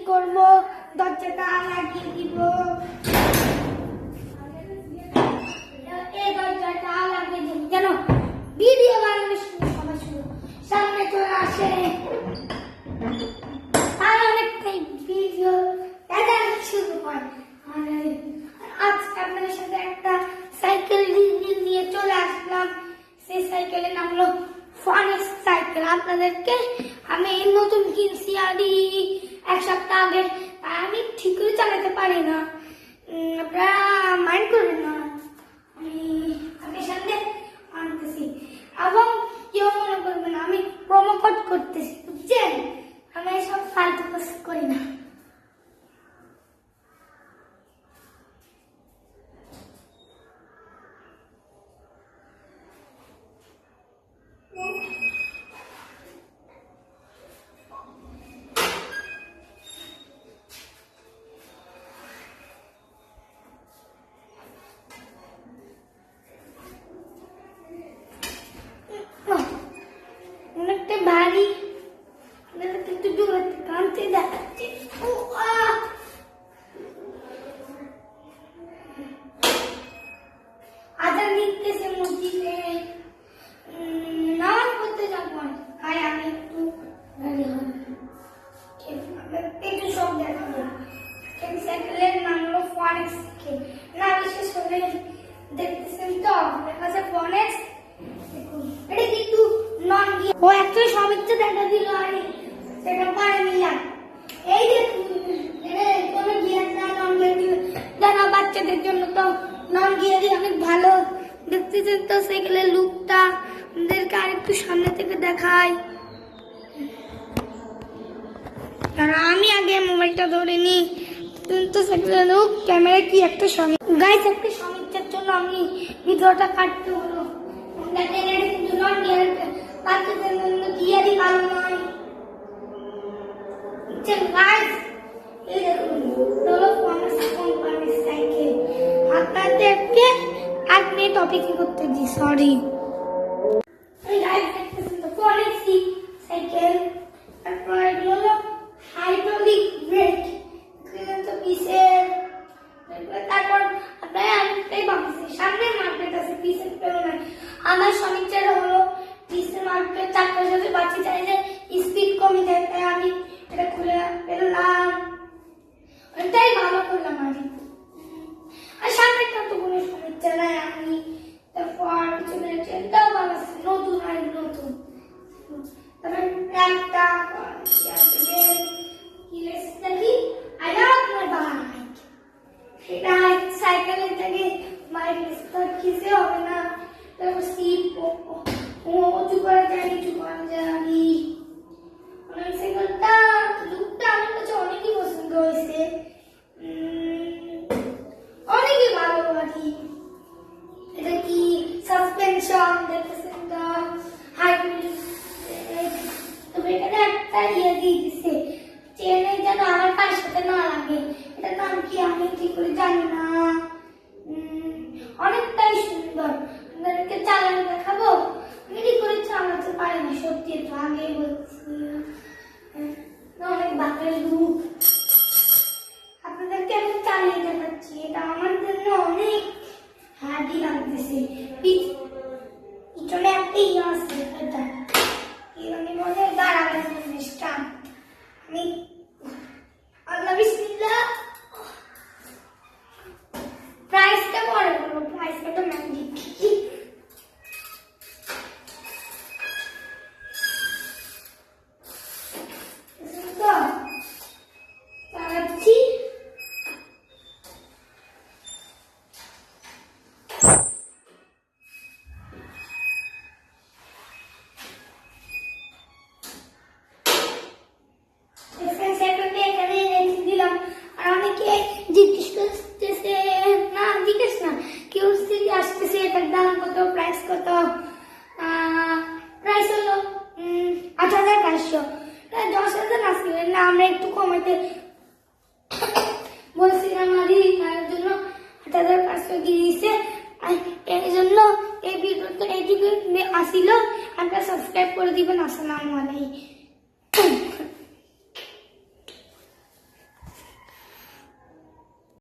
করব, দরজাটা লাগিয়ে দিব। এই দরজাটা লাগিয়ে দিব যেন ভিডিও বানানোর সময় শুরু সামনে চলে আসে, আর অনেকটাই ভিডিও দেখা শুরু হয়। আজকে আপনাদের সাথে একটা সাইকেল নিয়ে চলে আসলাম। সেই সাইকেলের নাম হলো ফনেক্স সাইকেল। আপনাদেরকে আমি নতুন কিনছি আর এক সপ্তাহ আগে, আমি ঠিক করে চালাতে পারি না, আপনারা মাইন্ড করবেন না। আমি আপনার সামনে আনতেছি এবং কেউ মনে করবেন আমি প্রোমো কোড করতেছি, বুঝছেন? আমি সব ফালতু কাজ করি না। অনেকটা ভারী, কিন্তু দূরে কানতে দেখাচ্ছে। আজান দিতেছে মসজিদে, নামাজ পড়তে যাবো। তাই আমি একটু একটু সব দেখাবো। সাইকেলের নাম হলো ফনেক্স সাইকেল। না বিশেষ করে দেখতেছেন তো লেখা আছে ফনেক্স। দেখুন এটা কিন্তু নন গিয়ার, ও একটা সমিচ্ছা দেখা দিল আর সেটা পারে নিলাম। এই দেখুন কোনো গিয়ার না, নন গিয়ার দেখা বাচ্চাদের জন্য তো নন গিয়ারই অনেক ভালো। দেখতেছেন তো সাইকেলের লুকটা, আমাদেরকে আরেকটু সামনে থেকে দেখাই। আর আমি আগে মোবাইলটা ধরে নিই, কিন্তু সাইকেলের লুক ক্যামেরা কি একটা গাইস, একটা সমস্যার জন্য আমি ভিডিওটা কাটতে হলো। কিন্তু নন গিয়ার বাচ্চাদের জন্য গিয়ারই ভালো নয়, বুঝছেন গাইস? এই দেখুন হলো ফনেক্স কোম্পানির সাইকেল। আপনাদেরকে আপনি টপিক করতে দি, সরি। এই গাইস দেখতেছেন তো ফনেক্স সাইকেল। তারপর হলো হাইড্রোলিক ব্রেক, কিন্তু পিসের। তারপর আপনারা আরেকটাই ভাবছি, সামনে মার্কেট আছে, পিসের পেল না। আমার সমস্যাটা হলো পিসের মার্কেট চারটার সাথে বাচ্চা চাইলে স্পিড কমে যায়, তাই আমি এটা খুলে ফেললাম। ওটাই ভালো করলাম আর সামনেটা তো কোনো সমস্যা নাই। আমি তারপর পিছনে ট্রেনটাও ভালো আছে, নতুন আর নতুন। তারপর একটা সাইকেলের থেকে বাইরে খিসে হবে না। তারপর সিট উঁচু করা যায়, নিচু করা যায়। সাইকেলটা লুকটা আমার কাছে অনেকই পছন্দ হয়েছে, অনেকই ভালো লাগে। এটা কি সাসপেনশন দেখতেছেন তো, হাইড্রোলিক। তবে এখানে একটা ইয়ে দিয়ে দিচ্ছে, চেনে যেন আমার পায়ের সাথে না লাগে। এটার নাম কি আমি ঠিক করে জানি না। অনেকটাই সুন্দর, আপনাদেরকে চালানো দেখাবো। আমি ঠিক করে চালাতে পারি না, সত্যি তো আগে বলছি। অনেক বাপের লুক, আপনাদেরকে আমি চালিয়ে দেখাচ্ছি। এটা আমার জন্য অনেক হ্যাপি লাগতেছে। পিছনে একটা ইয়ে আছে, এটা আমি মনে দাঁড়াবে জিনিসটা। আমি আল্লাহ বিসমিল্লাহ। প্রাইসটা পরে বলবো, প্রাইসটা তো ম্যাজিক। চালাচ্ছি। জিজ্ঞেস করতেছে, না জিজ্ঞেস না, কেউ আসতেছে এটার দাম কত, প্রাইস কত। প্রাইস হলো ৮৫০০। ১০,০০০ আসছিলেন না, আমরা একটু কমাইতে বলছিলাম আর জন্য ৮৫০০ দিয়ে দিচ্ছে। এই জন্য এই ভিডিওটা এইটুকু আসিল। আপনারা সাবস্ক্রাইব করে দিবেন। আসসালামু আলাইকুম।